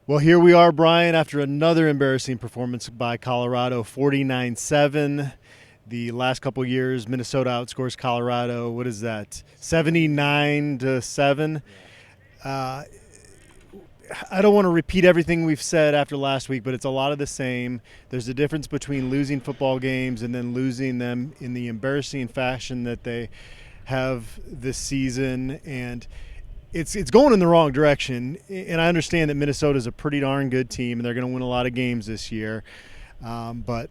Well, here we are, Brian, after another embarrassing performance by Colorado, 49-7. The last couple years, Minnesota outscores Colorado. What is that? 79-7. Uh, I don't want to repeat everything we've said after last week, but it's a lot of the same. There's a difference between losing football games and then losing them in the embarrassing fashion that they have this season, and it's going in the wrong direction. And I understand that Minnesota's a pretty darn good team, and they're going to win a lot of games this year. But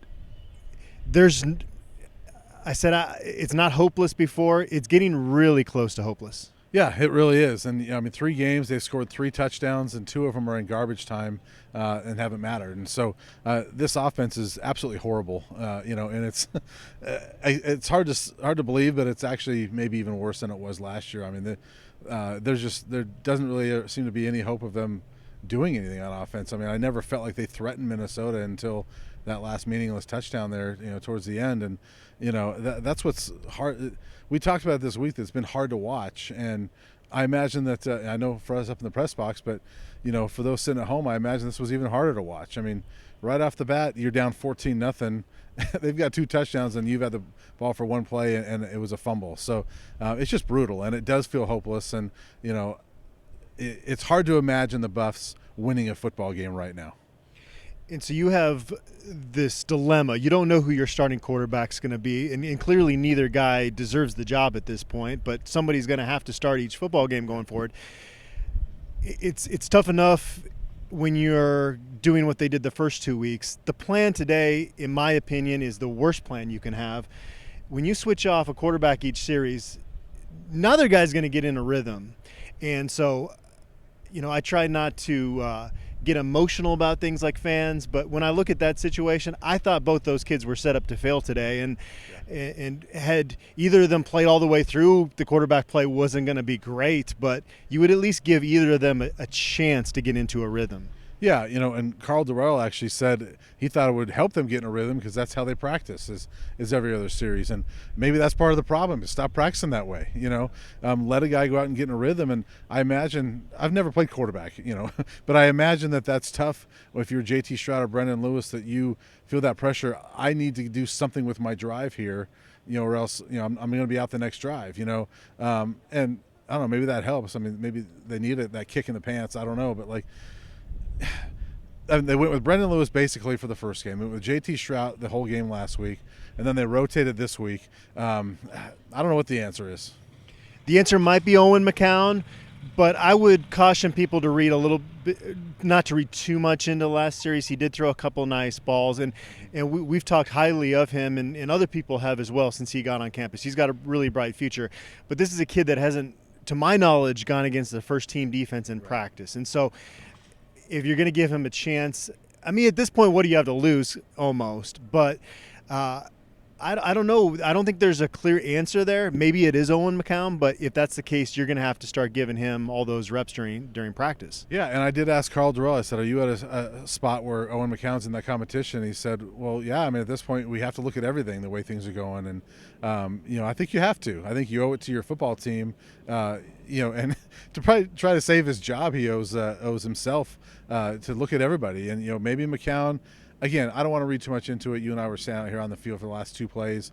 I said it's not hopeless before. It's getting really close to hopeless. Yeah, it really is. And, 3 games, they've scored 3 touchdowns, and 2 of them are in garbage time and haven't mattered. And so this offense is absolutely horrible, and it's it's hard to believe, but it's actually maybe even worse than it was last year. I mean, there doesn't really seem to be any hope of them doing anything on offense. I mean, I never felt like they threatened Minnesota until that last meaningless touchdown there, towards the end. And, that's what's hard. We talked about it this week. That's been hard to watch. And I imagine that, I know for us up in the press box, but, for those sitting at home, I imagine this was even harder to watch. I mean, right off the bat, you're down 14-0. They've got 2 touchdowns, and you've had the ball for 1 play, and it was a fumble. So it's just brutal, and it does feel hopeless. And, it's hard to imagine the Buffs winning a football game right now. And so you have this dilemma. You don't know who your starting quarterback's going to be, and clearly neither guy deserves the job at this point, but somebody's going to have to start each football game going forward. It's tough enough when you're doing what they did the first 2 weeks. The plan today, in my opinion, is the worst plan you can have. When you switch off a quarterback each series, neither guy's going to get in a rhythm. And so, I try not to get emotional about things like fans, but when I look at that situation, I thought both those kids were set up to fail today, and had either of them played all the way through, the quarterback play wasn't going to be great, but you would at least give either of them a chance to get into a rhythm. Yeah, and Carl Durrell actually said he thought it would help them get in a rhythm because that's how they practice is every other series. And maybe that's part of the problem, is stop practicing that way, let a guy go out and get in a rhythm. And I imagine, I've never played quarterback, but I imagine that that's tough if you're JT Stroud or Brendan Lewis, that you feel that pressure. I need to do something with my drive here, or else, I'm going to be out the next drive, and I don't know, maybe that helps. I mean, maybe they need that kick in the pants. I don't know, but they went with Brendan Lewis basically for the first game. They went with JT Stroud the whole game last week, and then they rotated this week. I don't know what the answer is. The answer might be Owen McCown, but I would caution people to read a little bit, not to read too much into last series. He did throw a couple nice balls, and we've talked highly of him, and other people have as well since he got on campus. He's got a really bright future, but this is a kid that hasn't, to my knowledge, gone against the first team defense in practice. And so if you're going to give him a chance, I mean, at this point, what do you have to lose almost? But I don't know. I don't think there's a clear answer there. Maybe it is Owen McCown, but if that's the case, you're going to have to start giving him all those reps during practice. Yeah, and I did ask Carl Durrell, I said, are you at a spot where Owen McCown's in that competition? He said, well, yeah, I mean, at this point, we have to look at everything, the way things are going. And, I think you have to. I think you owe it to your football team, and to probably try to save his job, he owes himself to look at everybody. And, maybe McCown, again, I don't want to read too much into it. You and I were standing out here on the field for the last 2 plays.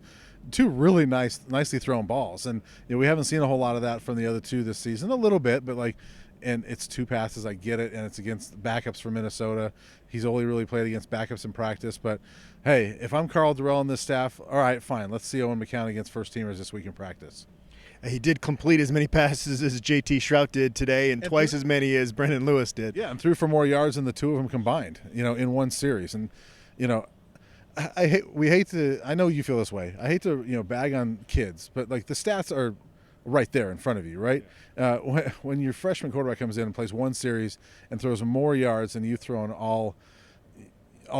2 really nicely thrown balls. And we haven't seen a whole lot of that from the other 2 this season. A little bit, but and it's 2 passes, I get it, and it's against backups for Minnesota. He's only really played against backups in practice. But, hey, if I'm Carl Durrell and this staff, all right, fine. Let's see Owen McCown against first-teamers this week in practice. He did complete as many passes as JT Stroud did today, and twice as many as Brendan Lewis did. Yeah, and threw for more yards than the 2 of them combined, in one series. And, we hate to – I know you feel this way. I hate to, bag on kids, but, the stats are right there in front of you, right? When your freshman quarterback comes in and plays one series and throws more yards than you've thrown all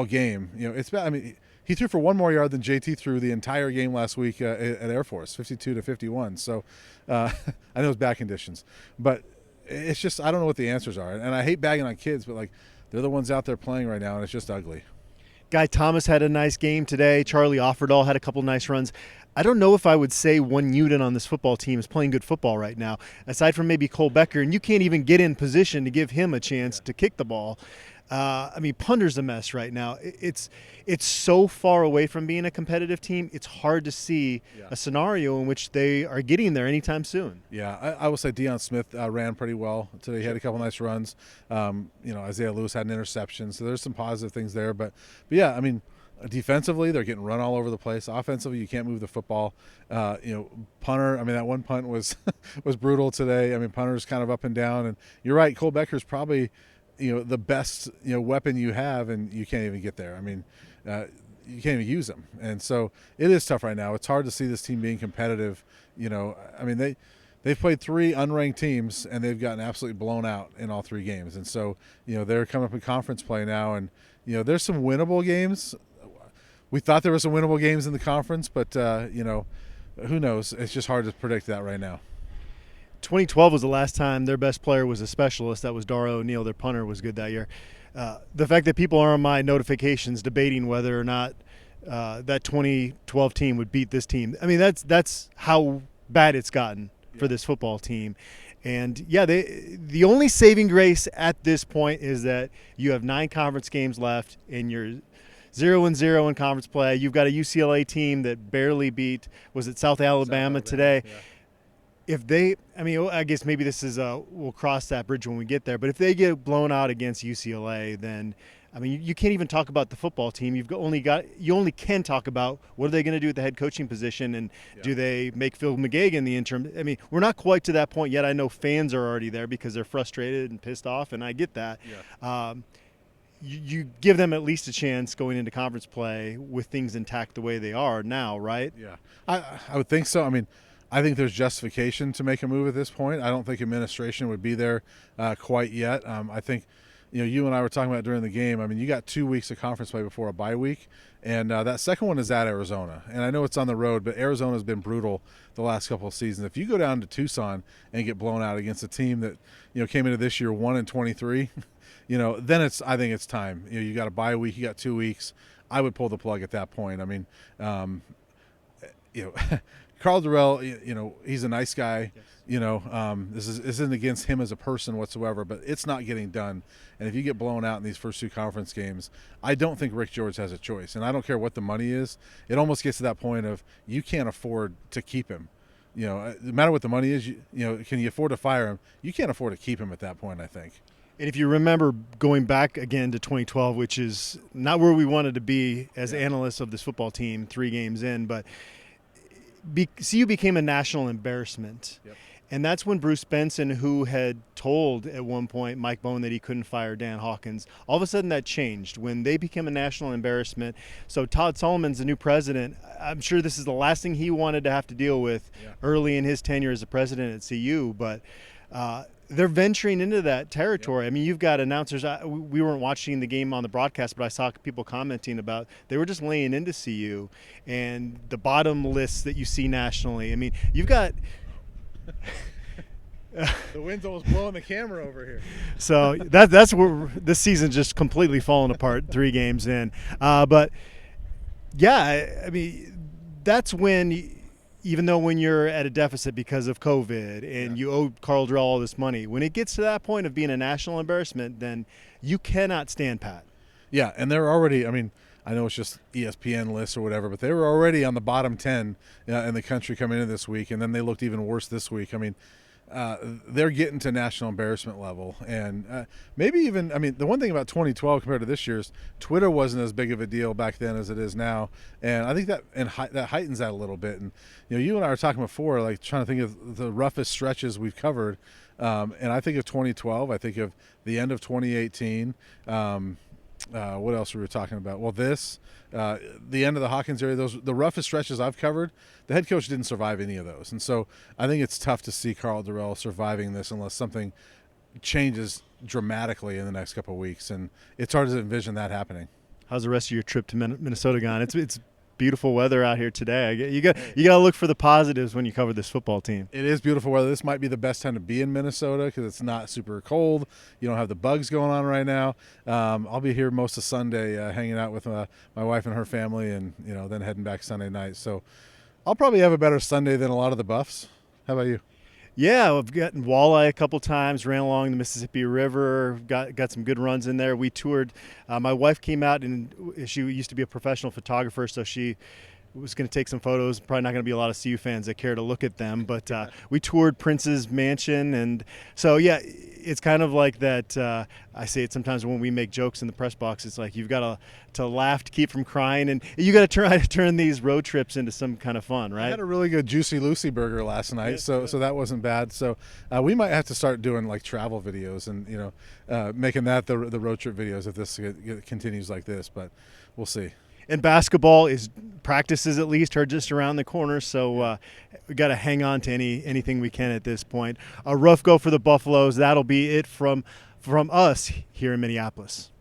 game, it's bad. I mean – he threw for 1 more yard than JT threw the entire game last week at Air Force, 52-51. So I know it's bad conditions, but it's just, I don't know what the answers are. And I hate bagging on kids, but they're the ones out there playing right now, and it's just ugly. Guy Thomas had a nice game today. Charlie Offerdahl had a couple nice runs. I don't know if I would say one unit on this football team is playing good football right now, aside from maybe Cole Becker, and you can't even get in position to give him a chance to kick the ball. I mean, punter's a mess right now. It's so far away from being a competitive team. It's hard to see a scenario in which they are getting there anytime soon. Yeah, I will say Deion Smith ran pretty well today. He had a couple nice runs. Isaiah Lewis had an interception, so there's some positive things there. But yeah, I mean, defensively, they're getting run all over the place. Offensively, you can't move the football. Punter, I mean, that one punt was was brutal today. I mean, punter's kind of up and down. And you're right, Cole Becker's probably the best weapon you have, and you can't even get there. I mean, you can't even use them, and so it is tough right now. It's hard to see this team being competitive. I mean, they've played 3 unranked teams, and they've gotten absolutely blown out in all 3 games. And so they're coming up in conference play now, and there's some winnable games. We thought there were some winnable games in the conference, but who knows? It's just hard to predict that right now. 2012 was the last time their best player was a specialist. That was Dara O'Neill. Their punter was good that year. The fact that people are on my notifications debating whether or not that 2012 team would beat this team, I mean, that's how bad it's gotten for this football team. And yeah, the only saving grace at this point is that you have 9 conference games left, and you're 0-0 in conference play. You've got a UCLA team that barely beat, was it South Alabama today? Yeah. If they, I mean, I guess maybe this is we'll cross that bridge when we get there. But if they get blown out against UCLA, then I mean, you can't even talk about the football team. You only can talk about what are they going to do at the head coaching position, and do they make Phil McGagan the interim? I mean, we're not quite to that point yet. I know fans are already there because they're frustrated and pissed off, and I get that. Yeah. You give them at least a chance going into conference play with things intact the way they are now, right? Yeah, I would think so. I mean, I think there's justification to make a move at this point. I don't think administration would be there quite yet. I think, you and I were talking about during the game. I mean, you got 2 weeks of conference play before a bye week, and that second one is at Arizona. And I know it's on the road, but Arizona's been brutal the last couple of seasons. If you go down to Tucson and get blown out against a team that came into this year 1-23, then I think it's time. You got a bye week, you got 2 weeks. I would pull the plug at that point. I mean, Carl Durrell, he's a nice guy. Yes. This isn't against him as a person whatsoever, but it's not getting done. And if you get blown out in these first 2 conference games, I don't think Rick George has a choice. And I don't care what the money is. It almost gets to that point of you can't afford to keep him. No matter what the money is, can you afford to fire him? You can't afford to keep him at that point, I think. And if you remember going back again to 2012, which is not where we wanted to be as analysts of this football team 3 games in, but CU became a national embarrassment. Yep. And that's when Bruce Benson, who had told at one point Mike Bohn that he couldn't fire Dan Hawkins, all of a sudden that changed when they became a national embarrassment. So Todd Solomon's the new president. I'm sure this is the last thing he wanted to have to deal with early in his tenure as a president at CU, but they're venturing into that territory. Yep. I mean, you've got announcers. We weren't watching the game on the broadcast, but I saw people commenting about they were just laying into CU and the bottom lists that you see nationally. I mean, you've got the wind's almost blowing the camera over here. So that's where this season's just completely fallen apart 3 games in. But yeah, I mean, that's when. Even though when you're at a deficit because of COVID and you owe Carl Durrell all this money, when it gets to that point of being a national embarrassment, then you cannot stand pat. Yeah, and they're already, I mean, I know it's just ESPN lists or whatever, but they were already on the bottom 10 in the country coming into this week, and then they looked even worse this week. I mean, they're getting to national embarrassment level. And maybe even, I mean, the one thing about 2012 compared to this year's, Twitter wasn't as big of a deal back then as it is now. And I think that that heightens that a little bit. And, you and I were talking before, like trying to think of the roughest stretches we've covered. And I think of 2012. I think of the end of 2018. What else were we talking about? Well, the end of the Hawkins area, the roughest stretches I've covered, the head coach didn't survive any of those. And so I think it's tough to see Carl Durrell surviving this unless something changes dramatically in the next couple of weeks. And it's hard to envision that happening. How's the rest of your trip to Minnesota gone? It's beautiful weather out here today. You got to look for the positives when you cover this football team. It is beautiful weather. This might be the best time to be in Minnesota because it's not super cold. You don't have the bugs going on right now. I'll be here most of Sunday hanging out with my wife and her family, and then heading back Sunday night. So I'll probably have a better Sunday than a lot of the Buffs. How about you? Yeah, I've gotten walleye a couple times, ran along the Mississippi River, got some good runs in there. We toured. My wife came out, and she used to be a professional photographer, so she was going to take some photos. Probably not going to be a lot of CU fans that care to look at them, but we toured Prince's mansion, and so yeah, it's kind of like that. I say it sometimes when we make jokes in the press box. It's like you've got to laugh to keep from crying, and you got to try to turn these road trips into some kind of fun, right? I had a really good Juicy Lucy burger last night, so that wasn't bad. So we might have to start doing like travel videos and making that the road trip videos if this continues like this, but we'll see. And basketball practices at least are just around the corner, so we got to hang on to anything we can at this point. A rough go for the Buffaloes. That'll be it from us here in Minneapolis.